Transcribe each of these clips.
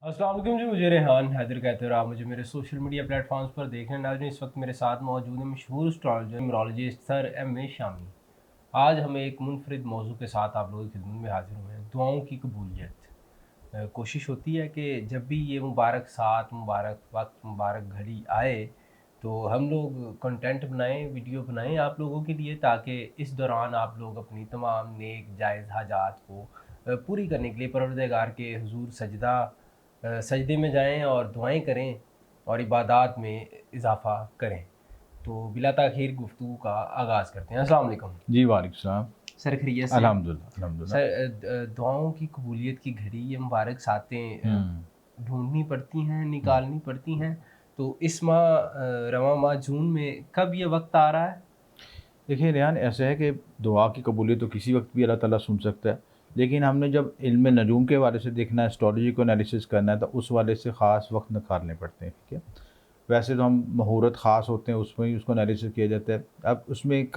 अस्सलाम वालेकुम जी, मुझे रेहान हैदर कहते हैं और आप मुझे मेरे सोशल मीडिया प्लेटफॉर्म्स पर देख रहे हैं। नाज़रीन, इस वक्त मेरे साथ मौजूद है मशहूर astrologer numerologist sir M A Shami. आज हम एक मुनफरिद मौजू के साथ आप लोगों की खिदमत में हाजिर हुए हैं, दुआओं की कबूलियत। कोशिश होती है कि जब भी ये मुबारक साथ, मुबारक वक्त, मुबारक घड़ी आए तो हम लोग कंटेंट बनाएं, वीडियो बनाएं आप लोगों के लिए, ताकि इस दौरान आप लोग अपनी तमाम नेक जायज़ हाजात को पूरी करने के लिए परवरदिगार के हुजूर सजदे में जाएं और दुआएं करें और इबादत में इजाफ़ा करें। तो बिला ताख़ीर गुफ्तगू का आगाज़ करते हैं। अस्सलाम वालेकुम। जी, वालेकुम सलाम। सर खैरियत से हैं? अल्हम्दुलिल्लाह, अल्हम्दुलिल्लाह। सर दुआओं की कबूलियत की घड़ी, ये मुबारक सातें हुँ। ढूँढनी पड़ती हैं, हुँ। निकालनी पड़ती हैं। तो इस माह रवाँ माह जून में कब ये वक्त आ रहा है? देखिए रेहान, ऐसा है कि दुआ की कबूलियत तो किसी वक़्त भी अल्लाह ताला सुन सकता है। लेकिन हमने जब इल्म नजूम के हवाले से देखना है, एस्ट्रोलॉजी को एनालिसिस करना है, तो उस वाले से ख़ास वक़्त निकालने पड़ते हैं, ठीक है? वैसे तो हम मुहूर्त ख़ास होते हैं, उसमें ही उसको एनालिसिस किया जाता है। अब उसमें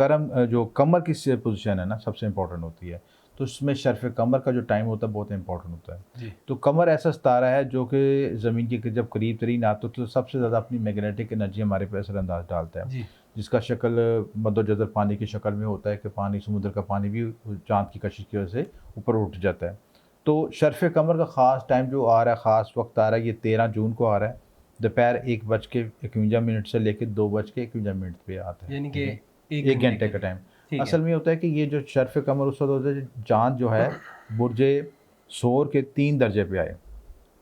जो कमर की पोज़ीशन है ना, सबसे इम्पोर्टेंट होती है। तो उसमें शर्फ़ कमर का जो टाइम होता है, बहुत इम्पोर्टेंट होता है। जी। तो कमर ऐसा सितारा है जो कि ज़मीन के जब करीब तरीन आता है, तो सबसे ज़्यादा अपनी मैग्नेटिक एनर्जी हमारे पे असर-अंदाज़ डालता है। जी। जिसका शक्ल मद्दोजज़र पानी की शक्ल में होता है कि पानी, समुद्र का पानी भी चाँद की कशिश की वजह से ऊपर उठ जाता है। तो शर्फ़ कमर का ख़ास टाइम जो आ रहा है, ख़ास वक़्त आ रहा है, ये 13 जून को आ रहा है। दोपहर 1:51 से लेके 2:51 पे आता है, यानी कि ठीक है? 1 1 घंटे घंटे के का लिए। टाइम। ठीक है। असल में होता है कि ये जो शर्फ़ कमर उस वक़्त होता है जब चाँद जो है बुर्जे सोर के 3 दर्जे पे आए,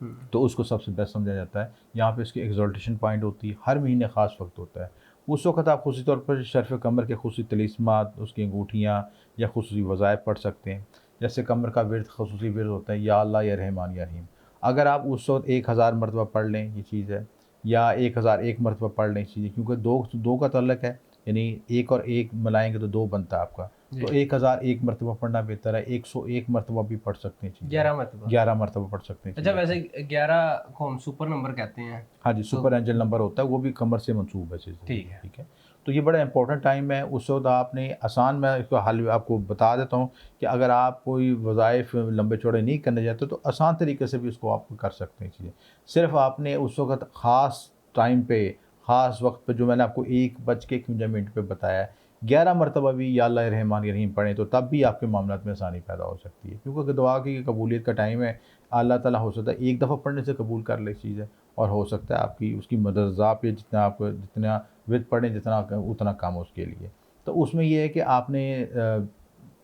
हुँ। तो उसको सबसे बेस्ट समझा जाता है। यहाँ पे इसकी एक्सॉल्टेशन पॉइंट होती है, हर महीने ख़ास वक़्त होता है। उस वक़्त आप ख़ुसूसी तौर पर शर्फ़ कमर के ख़ुसूसी तलिस्मात, उसकी अंगूठियाँ या ख़ुसूसी वज़ाइफ पढ़ सकते हैं। जैसे कमर का विर्द, ख़ुसूसी विर्द होता है, या अल्लाह या रहमान या रहीम। अगर आप उस वक़्त 1000 मरतबा पढ़ लें, ये चीज़ है, या 1001 मरतबा पढ़ लें, चीज़ है, क्योंकि 2 का तअल्लुक़ है, यानी 1 और 1 मिलाएँगे तो 2 बनता है आपका। जी। तो 1001 मरतबा पढ़ना बेहतर है, 101 मरतबा भी पढ़ सकते हैं, चीज़ है। 11 मरतबा। 11 मरतबा पढ़ सकते हैं, अच्छा, चीज़ वैसे है। 11 को हम सुपर नंबर कहते हैं। हाँ जी, तो सुपर एंजल नंबर होता है, वो भी कमर से मंसूब है चीज़, ठीक है। ठीक है। तो ये बड़ा इंपॉर्टेंट टाइम है। उस वक़्त आपने आसान, मैं इसका हल आपको बता देता हूँ कि अगर आप कोई वज़ाइफ लंबे चौड़े नहीं करने चाहते, तो आसान तरीके से भी उसको आप कर सकते हैं चीज़ें। सिर्फ़ आपने उस वक़्त ख़ास टाइम पे, ख़ास वक़्त पे, जो मैंने आपको 1:51 पे बताया है, 11 मरतबा भी या अल्लाह रहमान या रहीम पढ़ें, तो तब भी आपके मामलात में आसानी पैदा हो सकती है। क्योंकि दुआ की कबूलियत का टाइम है, अल्लाह ताला हो सकता है एक दफ़ा पढ़ने से कबूल कर ले चीज़ है, और हो सकता है आपकी उसकी मदद आप, जितना विर्द पढ़ें, जितना उतना कम उसके लिए। तो उसमें ये है कि आपने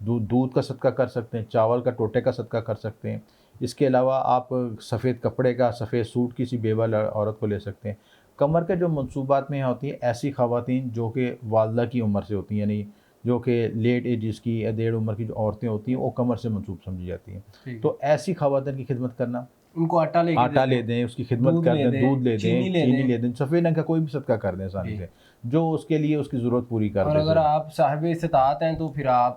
दूध का सदका कर सकते हैं, चावल का टोटे का सदका कर सकते हैं। इसके अलावा आप सफ़ेद कपड़े का, सफ़ेद सूट किसी बेवा औरत को ले सकते हैं। कमर के जो मंसूबात में होती हैं, ऐसी ख़वातीन जो कि वालिदा की उम्र से होती हैं, यानी जो कि लेट एज की या डेढ़ उम्र की जो औरतें होती हैं, वो कमर से मंसूब समझी जाती हैं। ठीक है। तो ऐसी ख़वातीन की खिदमत करना, उनको आटा लेके दे आटा ले दें, दें, उसकी खिदमत दूध कर ले दें, दूध दें, ले चीनी दें, ले चीनी दें। ले दें, सफ़ेद रंग का कोई भी सदका कर दें आसानी जी। से, जो उसके लिए उसकी ज़रूरत पूरी कर और दे अगर सर। आप साहिब इस्तात हैं तो फिर आप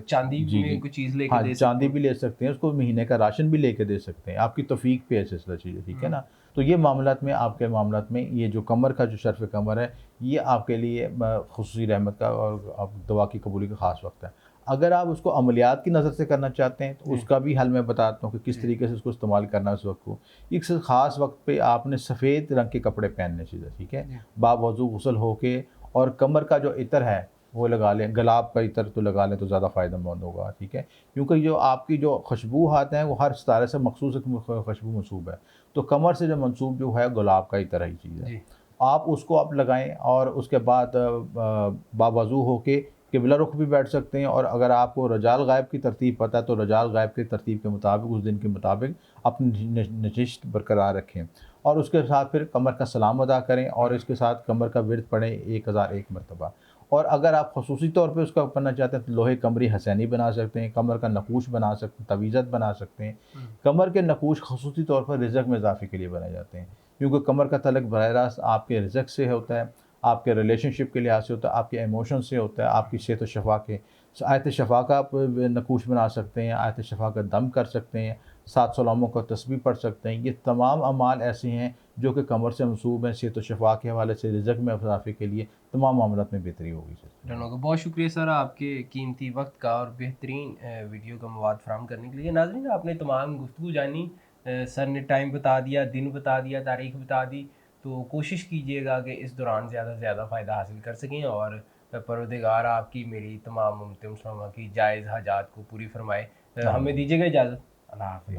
चांदी जी, में जी। कोई चीज़ लेके हाँ, दे सकते चाँदी हैं। भी ले सकते हैं, उसको महीने का राशन भी लेके दे सकते हैं, आपकी तौफ़ीक पे है सिलसिला चीज़ें, ठीक है हुँ। ना? तो ये मामलात में, आपके मामलात में, ये जो कमर का जो शर्फ़ कमर है, ये आपके लिए ख़ुसूसी रहमत का और आप दुआ की कबूली का ख़ास वक़्त है। अगर आप उसको अमलियात की नज़र से करना चाहते हैं, तो जी। उसका भी हल मैं बताता हूँ कि किस जी। तरीके से उसको इस्तेमाल करना है उस वक़्त को। इस ख़ास वक़्त पे आपने सफ़ेद रंग के कपड़े पहनने चाहिए, ठीक है? जी। बावज़ू गुस्ल होके, और कमर का जो इत्र है, वो लगा लें, गुलाब का इत्र तो लगा लें तो ज़्यादा फ़ायदेमंद होगा, ठीक है? क्योंकि जो आपकी जो खुशबूआत हैं, वो हर सितारे से मख़सूस एक खुशबू मंसूब है। तो कमर से जो मंसूब जो है, गुलाब का इत्र ही चीज़ है। जी। आप उसको आप लगाएँ, और उसके बाद बावज़ू होके किबला रुख भी बैठ सकते हैं, और अगर आपको रजाल गायब की तरतीब पता है, तो रजाल गायब की तरतीब के मुताबिक, उस दिन के मुताबिक अपनी नशिस्त बरकरार रखें, और उसके साथ फिर कमर का सलाम अदा करें, और हुँ। इसके साथ कमर का विर्द पढ़ें 1001 मरतबा। और अगर आप ख़ुसूसी तौर पे उसका पढ़ना चाहते हैं, तो लोहे कमरी हसैनी बना सकते हैं, कमर का नक़ूश बना सकते हैं, तवीज़त बना सकते हैं। हुँ। कमर के नक़ूश ख़ुसूसी तौर पर रिज़्क़ में इज़ाफ़े के लिए बनाए जाते हैं, क्योंकि कमर का तल्लुक़ बराह रास्त आपके रिज़्क़ से होता है, आपके रिलेशनशिप के लिहाज से होता है, आपके इमोशन से होता है, आपकी सेहत व शफ़ा के। आयत शफ़ा का आप नक़ूश बना सकते हैं, आयत शफ़ा का दम कर सकते हैं, 7 सलामों का तस्बीह पढ़ सकते हैं। ये तमाम अमाल ऐसे हैं जो कि कमर से मंसूब हैं, सेहत व शफ़ा के हवाले से, रिज़्क़ में इज़ाफ़े के लिए, तमाम मामलात में बेहतरी होगी सर। डन होगा। बहुत शुक्रिया सर आपके कीमती वक्त का और बेहतरीन वीडियो का मवाद फ़राहम करने के लिए। नाज़रीन, आपने तमाम गुफ्तगू जानी, सर ने टाइम बता दिया, दिन बता दिया, तारीख बता दी, तो कोशिश कीजिएगा कि इस दौरान ज़्यादा से ज़्यादा फ़ायदा हासिल कर सकें और परवरदिगार आपकी मेरी तमाम मुमकिन की जायज़ हाजात को पूरी फरमाए। हमें दीजिएगा इजाज़त। अल्लाह हाफ़िज़।